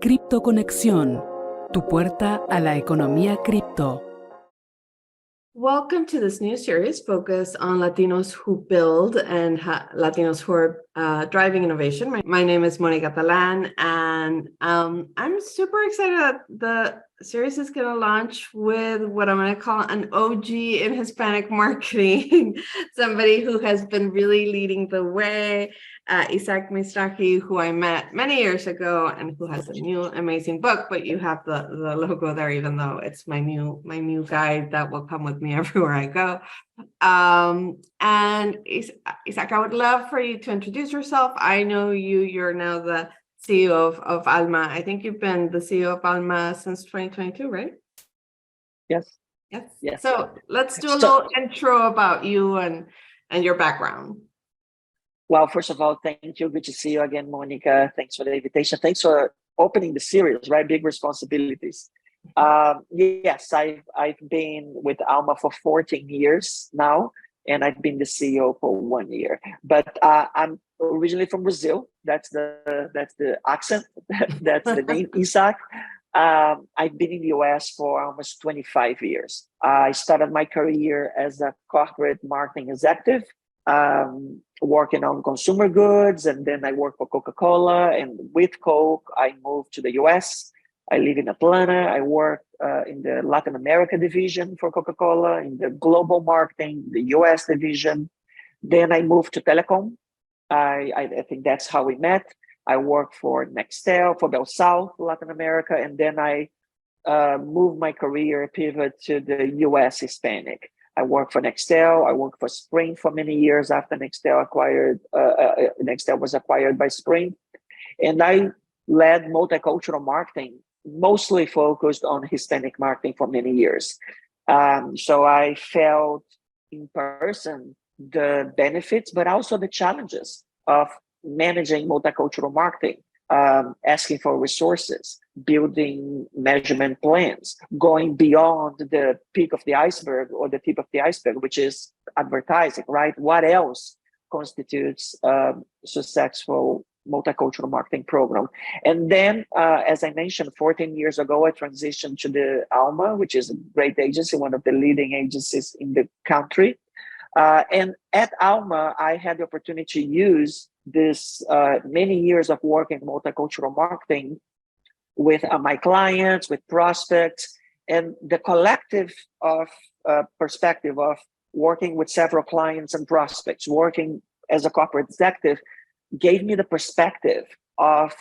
Criptoconexión, tu puerta a la economía cripto. Welcome to this new series focused on Latinos who build and Latinos who are driving innovation. My name is Mónica Talán, and I'm super excited that the series is going to launch with what I'm going to call an OG in Hispanic marketing, somebody who has been really leading the way. Isaac Mizrahi, who I met many years ago and who has a new amazing book, but you have the logo there, even though it's my new guide that will come with me everywhere I go. And Isaac, I would love for you to introduce yourself. I know you're now the CEO of Alma. I think you've been the CEO of Alma since 2022, right? Yes. So let's do a little intro about you and your background. Well, first of all, thank you. Good to see you again, Monica. Thanks for the invitation. Thanks for opening the series, right? Big responsibilities. Yes, I've been with Alma for 14 years now, and I've been the CEO for 1 year. But I'm originally from Brazil. That's the accent. That's the name, Isaac. I've been in the US for almost 25 years. I started my career as a corporate marketing executive, working on consumer goods, and then I worked for Coca-Cola, and with Coke, I moved to the US. I live in Atlanta. I work in the Latin America division for Coca-Cola, in the global marketing, the US division. Then I moved to telecom. I think that's how we met. I worked for Nextel, for Bell South, Latin America, and then I moved my career pivot to the US Hispanic. I worked for Nextel. I worked for Sprint for many years after Nextel was acquired by Sprint. And I led multicultural marketing, mostly focused on Hispanic marketing for many years. So I felt in person the benefits, but also the challenges of managing multicultural marketing, asking for resources, building measurement plans, going beyond the peak of the iceberg or the tip of the iceberg, which is advertising, right? What else constitutes a successful multicultural marketing program? And then, as I mentioned, 14 years ago, I transitioned to the Alma, which is a great agency, one of the leading agencies in the country. And at Alma, I had the opportunity to use this many years of work in multicultural marketing with my clients, with prospects, and the collective of perspective of working with several clients and prospects, working as a corporate executive, gave me the perspective of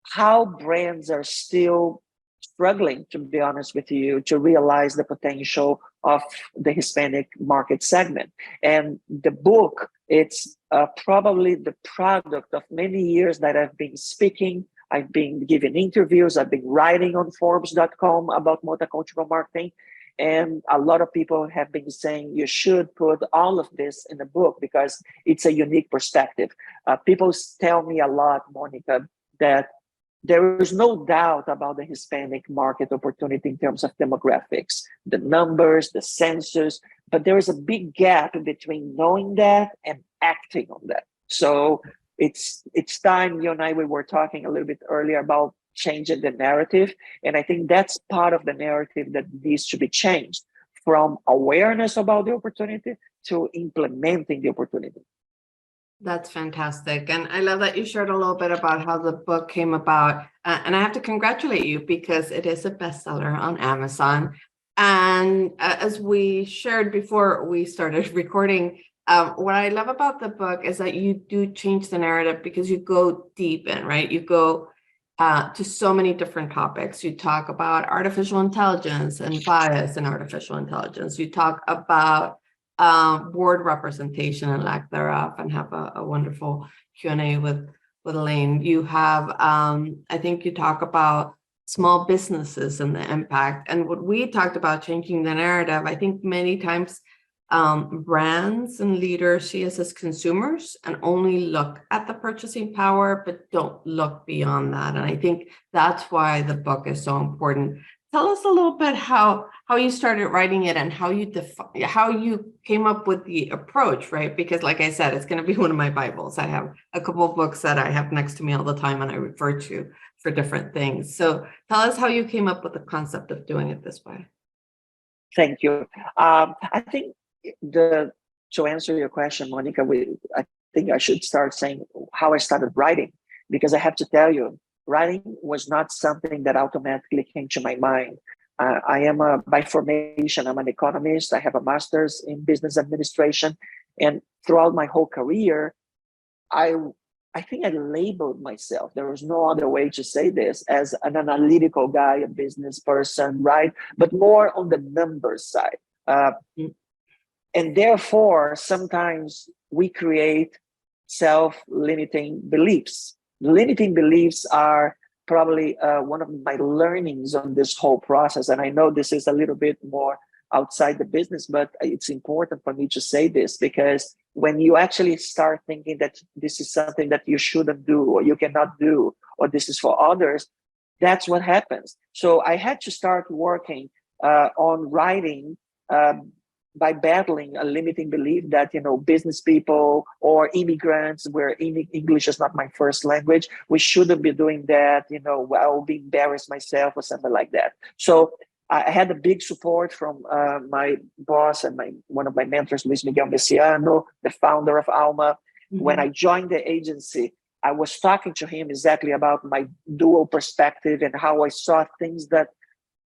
how brands are still struggling, to be honest with you, to realize the potential of the Hispanic market segment. And the book, it's probably the product of many years that I've been speaking. I've been giving interviews. I've been writing on Forbes.com about multicultural marketing. And a lot of people have been saying you should put all of this in the book because it's a unique perspective. People tell me a lot, Monica, that there is no doubt about the Hispanic market opportunity in terms of demographics, the numbers, the census, but there is a big gap between knowing that and acting on that. So it's time. You and I, we were talking a little bit earlier about changing the narrative. And I think that's part of the narrative that needs to be changed, from awareness about the opportunity to implementing the opportunity. That's fantastic. And I love that you shared a little bit about how the book came about. And I have to congratulate you because it is a bestseller on Amazon. And as we shared before we started recording, what I love about the book is that you do change the narrative because you go deep in, right? You go to so many different topics. You talk about artificial intelligence and bias in artificial intelligence. You talk about board representation and lack thereof, and have a wonderful Q&A with Elaine. You have, I think you talk about small businesses and the impact. And what we talked about, changing the narrative, I think many times brands and leaders see us as consumers and only look at the purchasing power, but don't look beyond that. And I think that's why the book is so important tell us a little bit how you started writing it and how you came up with the approach, right? Because like I said, it's going to be one of my Bibles. I have a couple of books that I have next to me all the time and I refer to for different things. So tell us how you came up with the concept of doing it this way. Thank you. I think to answer your question, Monica, I think I should start saying how I started writing, because I have to tell you, writing was not something that automatically came to my mind. I am by formation, I'm an economist. I have a master's in business administration. And throughout my whole career, I think I labeled myself, there was no other way to say this, as an analytical guy, a business person, right? But more on the numbers side. And therefore, sometimes we create self-limiting beliefs. Limiting beliefs are probably one of my learnings on this whole process. And I know this is a little bit more outside the business, but it's important for me to say this, because when you actually start thinking that this is something that you shouldn't do, or you cannot do, or this is for others, that's what happens. So I had to start working on writing by battling a limiting belief that, business people or immigrants, where English is not my first language, we shouldn't be doing that, I'll be embarrassed myself or something like that. So I had a big support from my boss and one of my mentors, Luis Miguel Messiano, the founder of Alma. Mm-hmm. When I joined the agency, I was talking to him exactly about my dual perspective and how I saw things that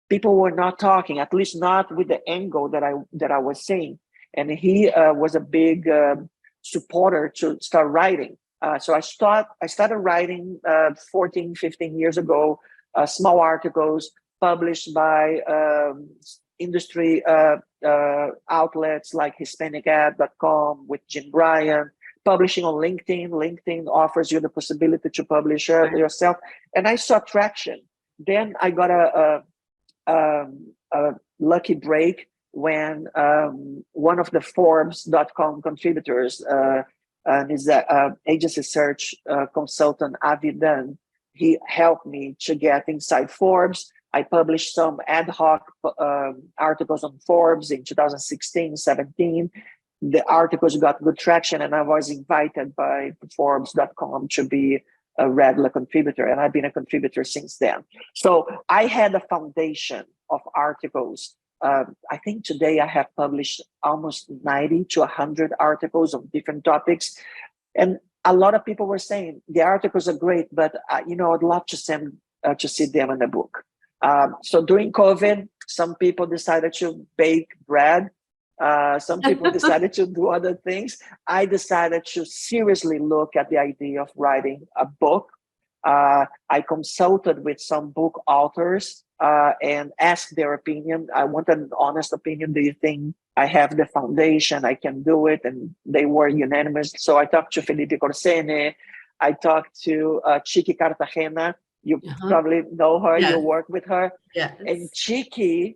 people were not talking, at least not with the angle that I was seeing. And he was a big supporter to start writing. So I started writing 14, 15 years ago, small articles published by industry outlets like HispanicHeritage.com with Jim Bryan, publishing on LinkedIn. LinkedIn offers you the possibility to publish yourself. And I saw traction. Then I got a lucky break when one of the Forbes.com contributors, and is an agency search consultant, Avi Dunn, he helped me to get inside Forbes. I published some ad hoc articles on Forbes in 2016, 17. The articles got good traction, and I was invited by Forbes.com to be a regular contributor, and I've been a contributor since then. So I had a foundation of articles. I think today I have published almost 90 to 100 articles on different topics. And a lot of people were saying the articles are great, but I'd love to see them in a book. So during COVID, some people decided to bake bread. Some people decided to do other things. I decided to seriously look at the idea of writing a book. I consulted with some book authors and asked their opinion. I wanted an honest opinion. Do you think I have the foundation? I can do it? And they were unanimous. So I talked to Felipe Corsene. I talked to Chiqui Cartagena. You probably know her. Yes. You work with her. Yes. And Chiqui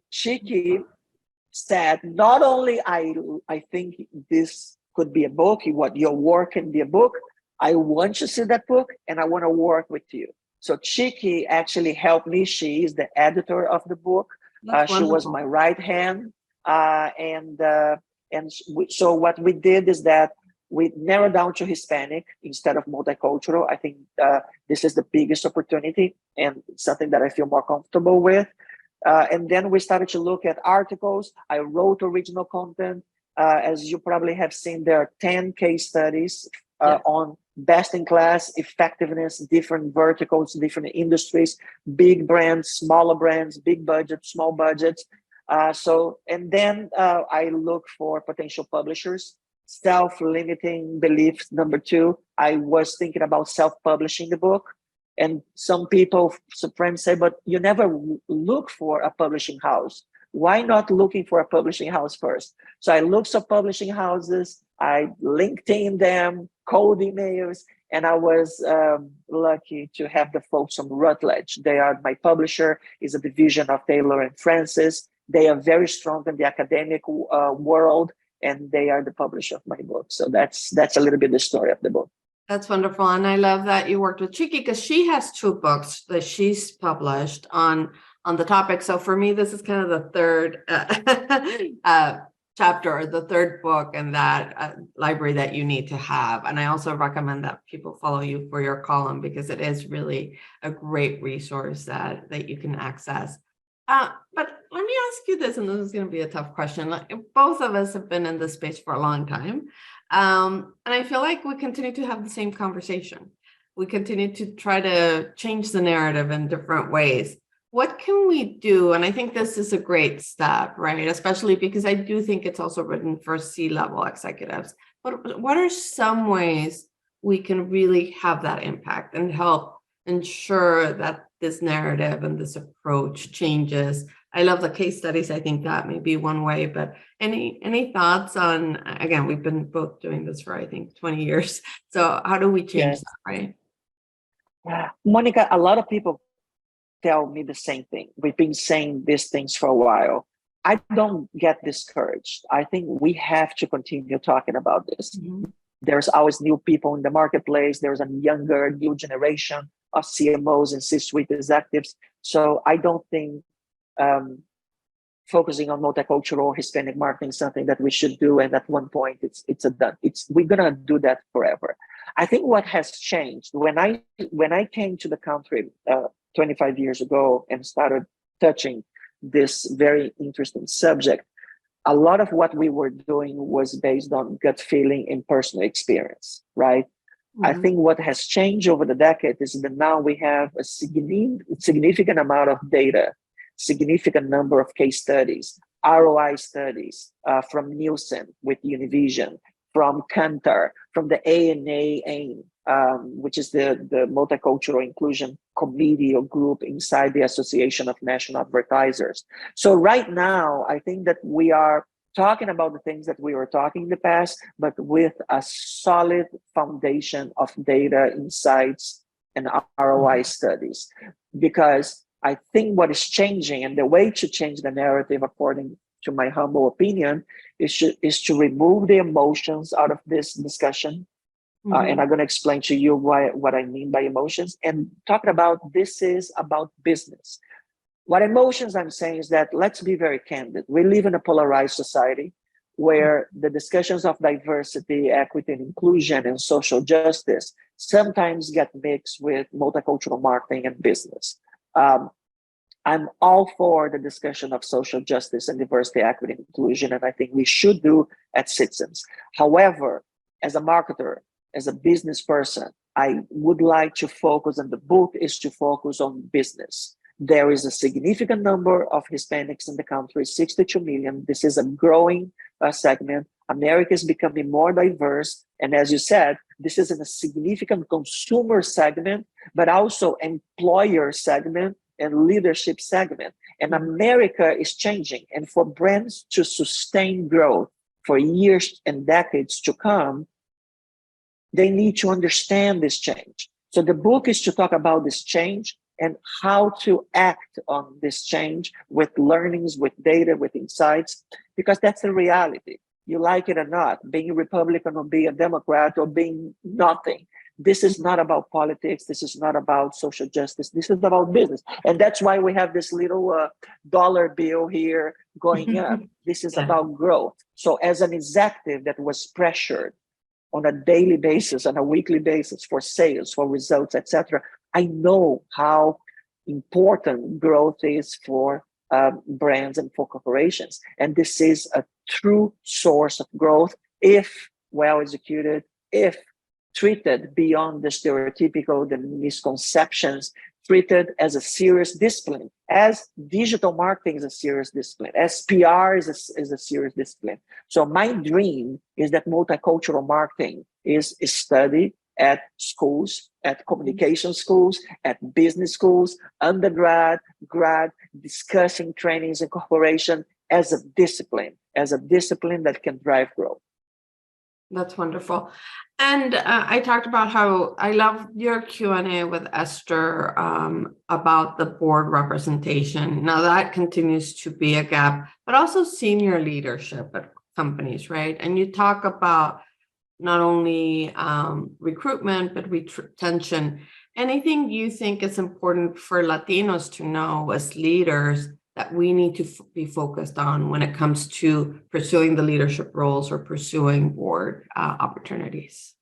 said, not only I think this could be a book, what your work can be a book, I want to see that book and I want to work with you. So Chiqui actually helped me. She is the editor of the book. She was my right hand. So what we did is that we narrowed down to Hispanic instead of multicultural. I think this is the biggest opportunity and something that I feel more comfortable with. And then we started to look at articles. I wrote original content. As you probably have seen, there are 10 case studies on best-in-class effectiveness, different verticals, different industries, big brands, smaller brands, big budgets, small budgets. And then I look for potential publishers. Self-limiting beliefs. Number 2, I was thinking about self-publishing the book. And some people, some friends say, but you never look for a publishing house. Why not looking for a publishing house first? So I looked for publishing houses. I LinkedIn them, cold emails, and I was lucky to have the folks from Routledge. They are my publisher, is a division of Taylor and Francis. They are very strong in the academic world, and they are the publisher of my book. So that's a little bit the story of the book. That's wonderful. And I love that you worked with Chiki because she has two books that she's published on the topic. So for me, this is kind of the third chapter, or the third book in that library that you need to have. And I also recommend that people follow you for your column because it is really a great resource that you can access. But let me ask you this, and this is going to be a tough question. Like, both of us have been in this space for a long time. And I feel like we continue to have the same conversation. We continue to try to change the narrative in different ways. What can we do? And I think this is a great step, right? Especially because I do think it's also written for C-level executives. But what are some ways we can really have that impact and help ensure that this narrative and this approach changes? I love the case studies. I think that may be one way, but any thoughts on, again, we've been both doing this for, I think, 20 years. So how do we change that, right? Monica, a lot of people tell me the same thing. We've been saying these things for a while. I don't get discouraged. I think we have to continue talking about this. Mm-hmm. There's always new people in the marketplace. There's a younger, new generation of CMOs and C-suite executives. So I don't think focusing on multicultural Hispanic marketing is something that we should do. And at one point, we're gonna do that forever. I think what has changed when I came to the country 25 years ago and started touching this very interesting subject, a lot of what we were doing was based on gut feeling and personal experience, right? Mm-hmm. I think what has changed over the decade is that now we have a significant amount of data, significant number of case studies, ROI studies from Nielsen with Univision, from Kantar, from the ANA AIM, which is the Multicultural Inclusion Committee or group inside the Association of National Advertisers. So right now, I think that we are talking about the things that we were talking in the past, but with a solid foundation of data, insights, and ROI studies. Because I think what is changing, and the way to change the narrative, according to my humble opinion, is to remove the emotions out of this discussion. Mm-hmm. And I'm going to explain to you what I mean by emotions, and talking about this is about business. What emotions I'm saying is that, let's be very candid. We live in a polarized society where the discussions of diversity, equity, and inclusion and social justice sometimes get mixed with multicultural marketing and business. I'm all for the discussion of social justice and diversity, equity, and inclusion, and I think we should do at Citizens. However, as a marketer, as a business person, I would like to focus, and the book is to focus on business. There is a significant number of Hispanics in the country, 62 million. This is a growing segment. America is becoming more diverse. And as you said, this is in a significant consumer segment, but also employer segment and leadership segment. And America is changing. And for brands to sustain growth for years and decades to come, they need to understand this change. So the book is to talk about this change and how to act on this change with learnings, with data, with insights, because that's the reality. You like it or not, being a Republican or being a Democrat or being nothing. This is not about politics. This is not about social justice. This is about business. And that's why we have this little dollar bill here going up. This is about growth. So as an executive that was pressured on a daily basis, on a weekly basis for sales, for results, etc., I know how important growth is for brands and for corporations. And this is a true source of growth if well executed, if treated beyond the stereotypical, the misconceptions, treated as a serious discipline, as digital marketing is a serious discipline, as PR is a serious discipline. So my dream is that multicultural marketing is studied at schools, at communication schools, at business schools, undergrad, grad, discussing trainings in corporation as a discipline that can drive growth. That's wonderful. And I talked about how I love your Q&A with Esther about the board representation. Now that continues to be a gap, but also senior leadership at companies, right? And you talk about not only recruitment, but retention. Anything you think is important for Latinos to know as leaders that we need to be focused on when it comes to pursuing the leadership roles or pursuing board opportunities?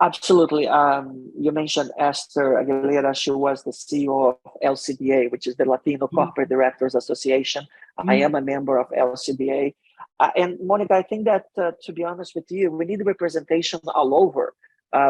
Absolutely. You mentioned Esther Aguilera. She was the CEO of LCDA, which is the Latino Corporate Directors Association. I am a member of LCDA. And Monica, I think that, to be honest with you, we need representation all over.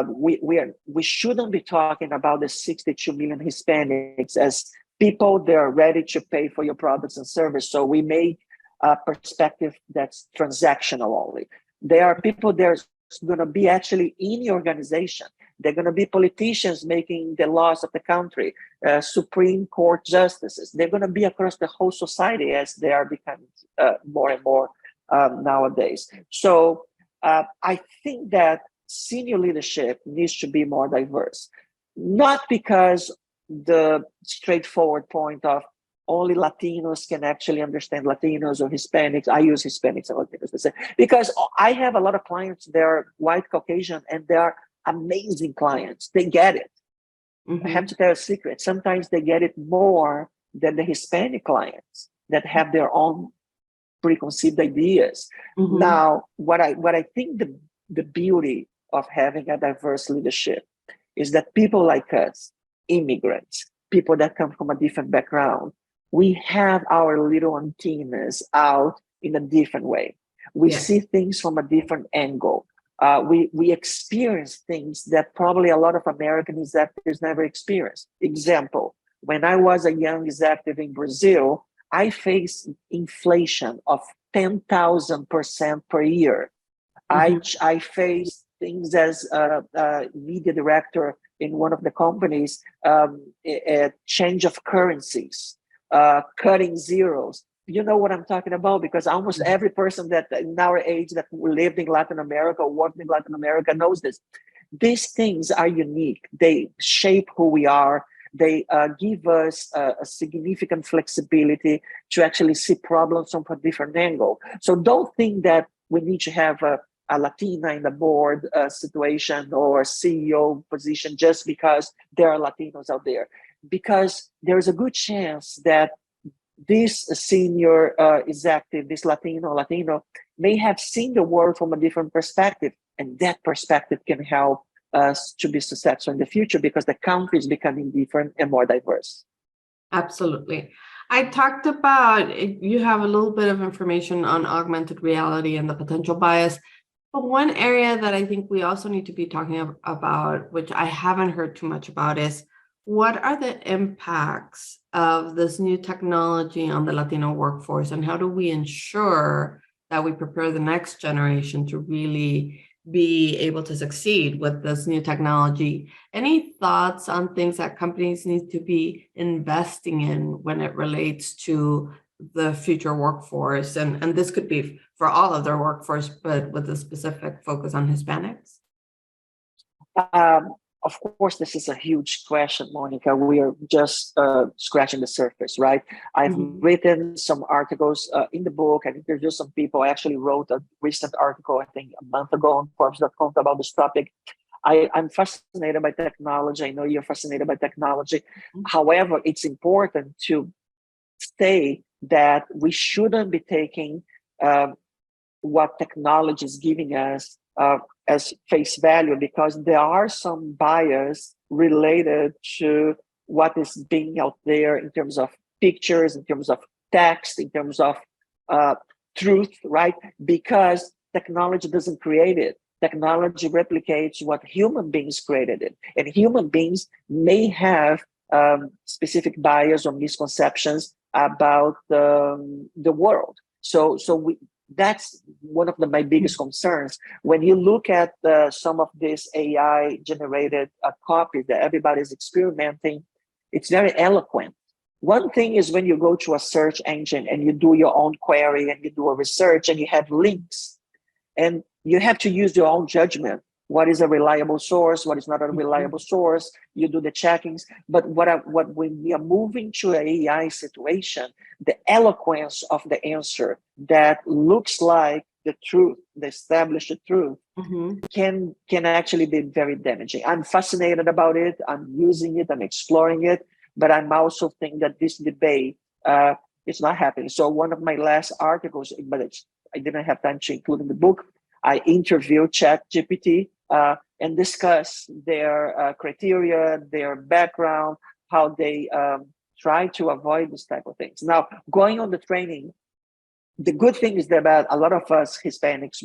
We shouldn't be talking about the 62 million Hispanics as people that are ready to pay for your products and service. So we make a perspective that's transactional only. There are people there's going to be actually in the organization. They're going to be politicians making the laws of the country, Supreme Court justices. They're going to be across the whole society as they are becoming more and more nowadays. So I think that senior leadership needs to be more diverse, not because the straightforward point of only Latinos can actually understand Latinos or Hispanics. I use Hispanics and Latinos to say, because I have a lot of clients, they're white Caucasian, and they are amazing clients. They get it. I have to tell a secret. Sometimes they get it more than the Hispanic clients that have their own preconceived ideas. Now, what I think the beauty of having a diverse leadership is that people like us, immigrants, people that come from a different background, we have our little antennas out in a different way. We see things from a different angle. We experience things that probably a lot of American executives never experienced. Example, when I was a young executive in Brazil, I faced inflation of 10,000% per year. I faced things as a media director in one of the companies, a change of currencies, cutting zeros. You know what I'm talking about, because almost every person that in our age that lived in Latin America or worked in Latin America knows this. These things are unique. They shape who we are. They give us a significant flexibility to actually see problems from a different angle. So don't think that we need to have a Latina in the board situation or CEO position just because there are Latinos out there. Because there's a good chance that this senior executive, this Latino, may have seen the world from a different perspective. And that perspective can help us to be successful in the future because the country is becoming different and more diverse. Absolutely. I talked about, you have a little bit of information on augmented reality and the potential bias. But one area that I think we also need to be talking about, which I haven't heard too much about, is what are the impacts of this new technology on the Latino workforce, and how do we ensure that we prepare the next generation to really be able to succeed with this new technology? Any thoughts on things that companies need to be investing in when it relates to the future workforce? And this could be for all of their workforce, but with a specific focus on Hispanics. Of course, this is a huge question, Monica. We are just scratching the surface, right? I've written some articles in the book and interviewed some people. I actually wrote a recent article, I think a month ago on Forbes.com about this topic. I'm fascinated by technology. I know you're fascinated by technology. However, it's important to say that we shouldn't be taking what technology is giving us as face value, because there are some bias related to what is being out there in terms of pictures, in terms of text, in terms of truth, right? Because technology doesn't create it. Technology replicates what human beings created it. And human beings may have specific bias or misconceptions about the world. So that's one of my biggest concerns. When you look at some of this AI-generated copy that everybody's experimenting, it's very eloquent. One thing is when you go to a search engine and you do your own query and you do a research and you have links, and you have to use your own judgment. What is a reliable source? What is not a reliable source? You do the checkings. But when we are moving to an AI situation, the eloquence of the answer that looks like the truth, the established truth, Mm-hmm. can actually be very damaging. I'm fascinated about it. I'm using it. I'm exploring it. But I'm also think that this debate is not happening. So one of my last articles, but I didn't have time to include in the book, I interviewed ChatGPT and discuss their criteria, their background, how they try to avoid this type of things. Now, going on the training, the good thing is that a lot of us Hispanics,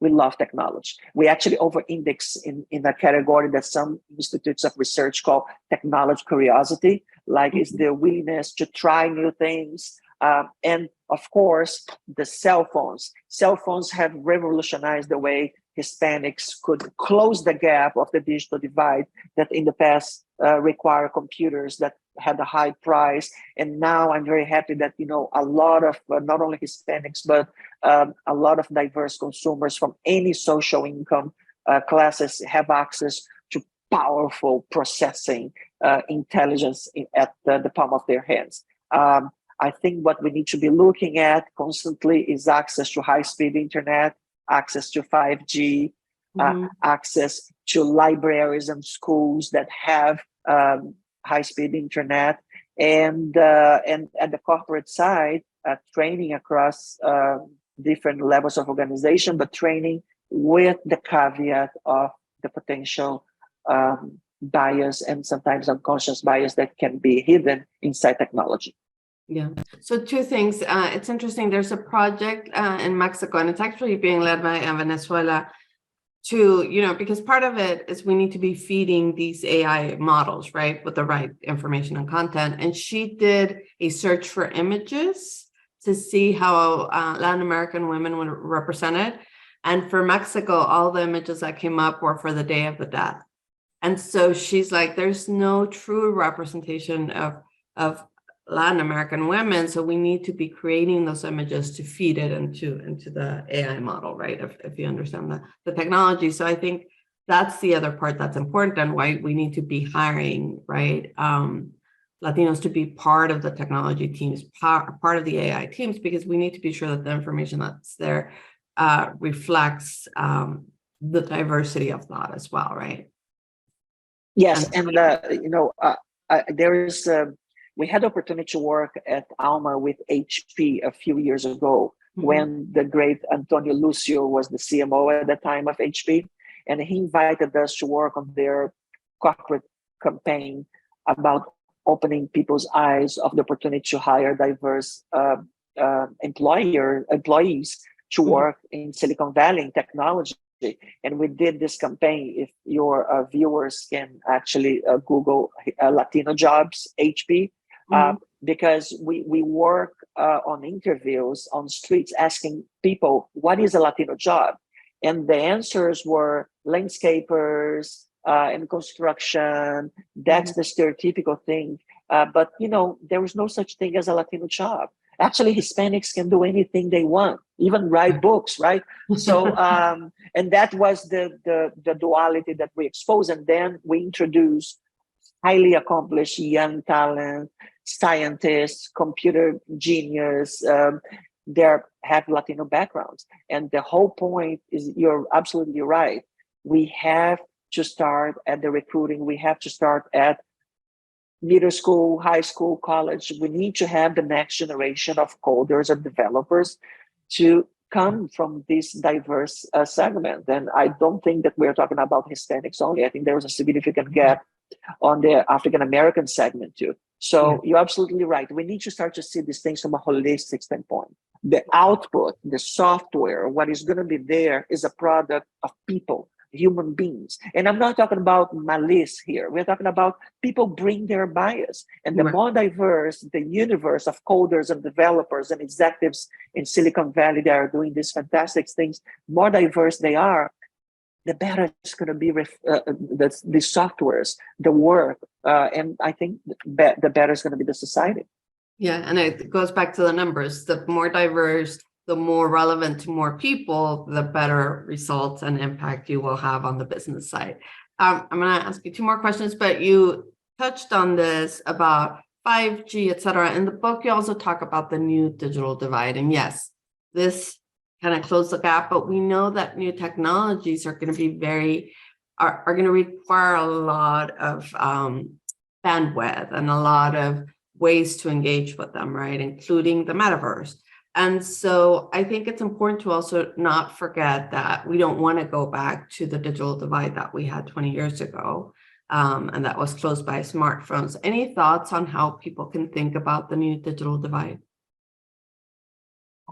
we love technology. We actually over-index in a category that some institutes of research call technology curiosity, like it's the willingness to try new things. And of course, the cell phones. Cell phones have revolutionized the way Hispanics could close the gap of the digital divide that in the past require computers that had a high price. And now I'm very happy that, a lot of not only Hispanics, but a lot of diverse consumers from any social income classes have access to powerful processing intelligence at the palm of their hands. I think what we need to be looking at constantly is access to high-speed internet, access to 5G, access to libraries and schools that have high-speed internet, and at the corporate side, training across different levels of organization, but training with the caveat of the potential bias and sometimes unconscious bias that can be hidden inside technology. Yeah. So two things. It's interesting. There's a project in Mexico, and it's actually being led by Venezuela to, because part of it is we need to be feeding these AI models, right, with the right information and content. And she did a search for images to see how Latin American women were represented. And for Mexico, all the images that came up were for the day of the death. And so she's like, there's no true representation of Latin American women, so we need to be creating those images to feed it into the AI model, right? If you understand the technology. So I think that's the other part that's important and why we need to be hiring, right? Latinos to be part of the technology teams, part of the AI teams, because we need to be sure that the information that's there reflects the diversity of thought as well, right? Yes, and there is. We had the opportunity to work at Alma with HP a few years ago when the great Antonio Lucio was the CMO at the time of HP. And he invited us to work on their corporate campaign about opening people's eyes of the opportunity to hire diverse employees to work in Silicon Valley in technology. And we did this campaign. If your viewers can actually Google Latino jobs, HP, because we work on interviews on streets asking people, what is a Latino job? And the answers were landscapers in construction. That's the stereotypical thing. But, there was no such thing as a Latino job. Actually, Hispanics can do anything they want, even write books, right? So, and that was the duality that we exposed. And then we introduced highly accomplished young talent, scientists, computer genius, they have Latino backgrounds. And the whole point is, you're absolutely right. We have to start at the recruiting. We have to start at middle school, high school, college. We need to have the next generation of coders and developers to come from this diverse segment. And I don't think that we're talking about Hispanics only. I think there is a significant gap on the African-American segment too. So you're absolutely right. We need to start to see these things from a holistic standpoint. The output, the software, what is going to be there is a product of people, human beings. And I'm not talking about malice here. We're talking about people bring their bias. And the more diverse the universe of coders and developers and executives in Silicon Valley that are doing these fantastic things, more diverse they are, the better it's going to be the softwares, the work. And I think the better is going to be the society. Yeah, and it goes back to the numbers. The more diverse, the more relevant to more people, the better results and impact you will have on the business side. I'm going to ask you two more questions, but you touched on this about 5G, et cetera. In the book, you also talk about the new digital divide. And yes, this kind of close the gap, but we know that new technologies are going to be are going to require a lot of bandwidth and a lot of ways to engage with them, right? Including the metaverse. And so I think it's important to also not forget that we don't want to go back to the digital divide that we had 20 years ago, and that was closed by smartphones. Any thoughts on how people can think about the new digital divide?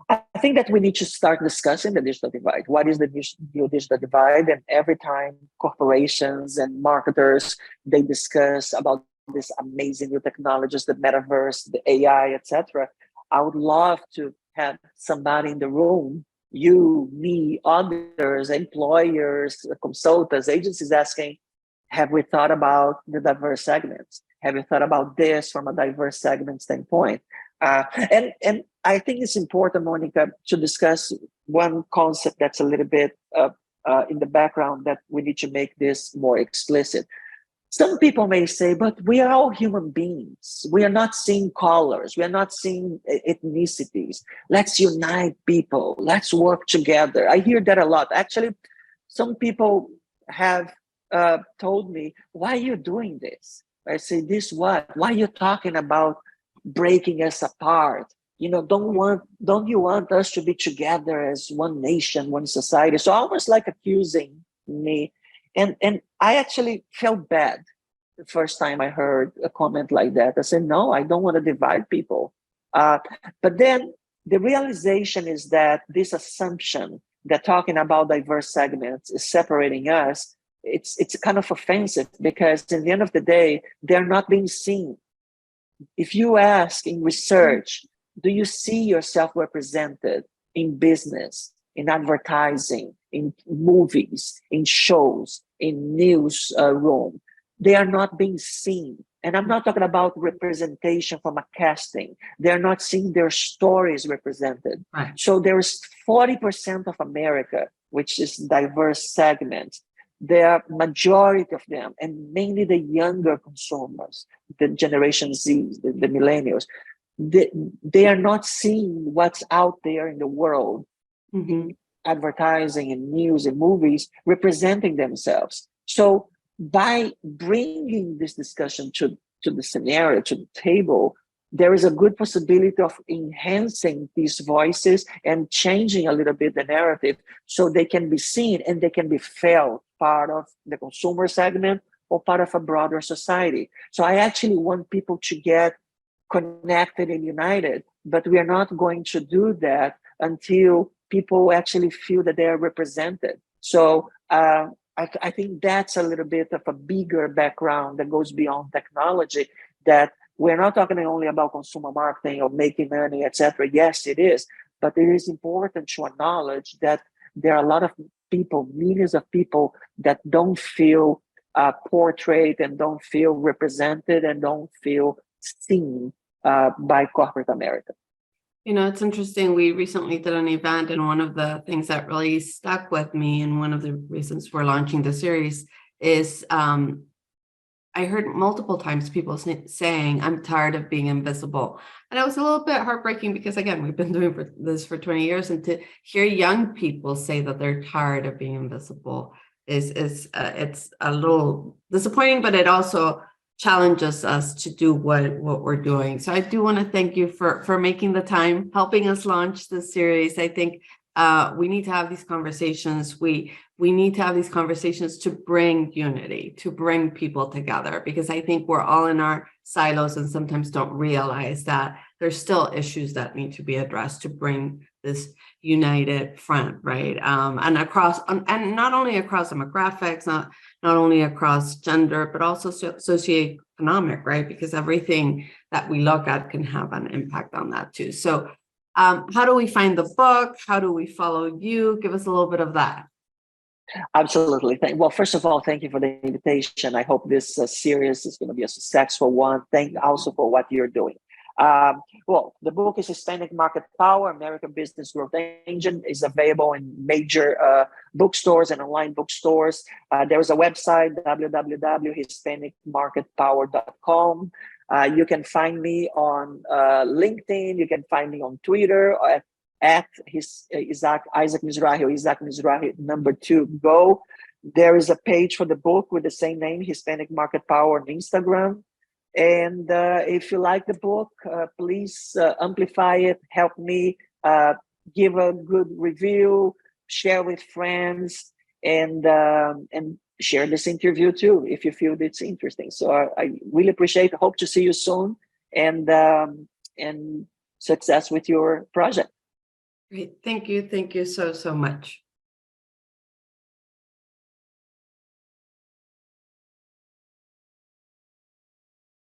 I think that we need to start discussing the digital divide. What is the new digital divide? And every time corporations and marketers, they discuss about this amazing new technologies, the metaverse, the AI, etc. I would love to have somebody in the room, you, me, others, employers, consultants, agencies asking, have we thought about the diverse segments? Have you thought about this from a diverse segment standpoint? And I think it's important, Monica, to discuss one concept that's a little bit in the background that we need to make this more explicit. Some people may say, but we are all human beings. We are not seeing colors. We are not seeing ethnicities. Let's unite people. Let's work together. I hear that a lot. Actually, some people have told me, why are you doing this? I say, this what? Why are you talking about breaking us apart? You know, don't you want us to be together as one nation, one society? So almost like accusing me. And I actually felt bad the first time I heard a comment like that. I said, no, I don't want to divide people. But then the realization is that this assumption that talking about diverse segments is separating us, it's kind of offensive, because in the end of the day, they're not being seen. If you ask in research, do you see yourself represented in business, in advertising, in movies, in shows, in news room? They are not being seen. And I'm not talking about representation from a casting. They're not seeing their stories represented. Right. So there's 40% of America, which is diverse segments. The majority of them, and mainly the younger consumers, the Generation Z, the millennials, they are not seeing what's out there in the world, in advertising and news and movies, representing themselves. So by bringing this discussion to the scenario, to the table, there is a good possibility of enhancing these voices and changing a little bit the narrative so they can be seen and they can be felt part of the consumer segment or part of a broader society. So I actually want people to get connected and united, but we are not going to do that until people actually feel that they are represented. So I think that's a little bit of a bigger background that goes beyond technology, that we're not talking only about consumer marketing or making money, etc. Yes, it is, but it is important to acknowledge that there are a lot of people, millions of people that don't feel portrayed and don't feel represented and don't feel seen by corporate America. You know, it's interesting. We recently did an event, and one of the things that really stuck with me, and one of the reasons we're launching the series, is I heard multiple times people saying, I'm tired of being invisible. And it was a little bit heartbreaking because, again, we've been doing this for 20 years. And to hear young people say that they're tired of being invisible is it's a little disappointing, but it also challenges us to do what we're doing. So I do want to thank you for making the time, helping us launch this series. I think we need to have these conversations. We need to have these conversations to bring unity, to bring people together, because I think we're all in our silos and sometimes don't realize that there's still issues that need to be addressed to bring this united front, right? And across, and not only across demographics, not only across gender, but also socioeconomic, right? Because everything that we look at can have an impact on that too. So how do we find the book? How do we follow you? Give us a little bit of that. Absolutely. Well, first of all, thank you for the invitation. I hope this series is going to be a successful one. Thank you also for what you're doing. Well, the book is Hispanic Market Power, American Business Growth Engine, is available in major bookstores and online bookstores. There is a website, www.hispanicmarketpower.com. You can find me on LinkedIn. You can find me on Twitter at Isaac Mizrahi or Isaac Mizrahi #2. Go. There is a page for the book with the same name, Hispanic Market Power on Instagram. And if you like the book, please amplify it. Help me give a good review, share with friends, and share this interview too if you feel it's interesting. So I really appreciate. Hope to see you soon, and success with your project. Great. Thank you. Thank you so much.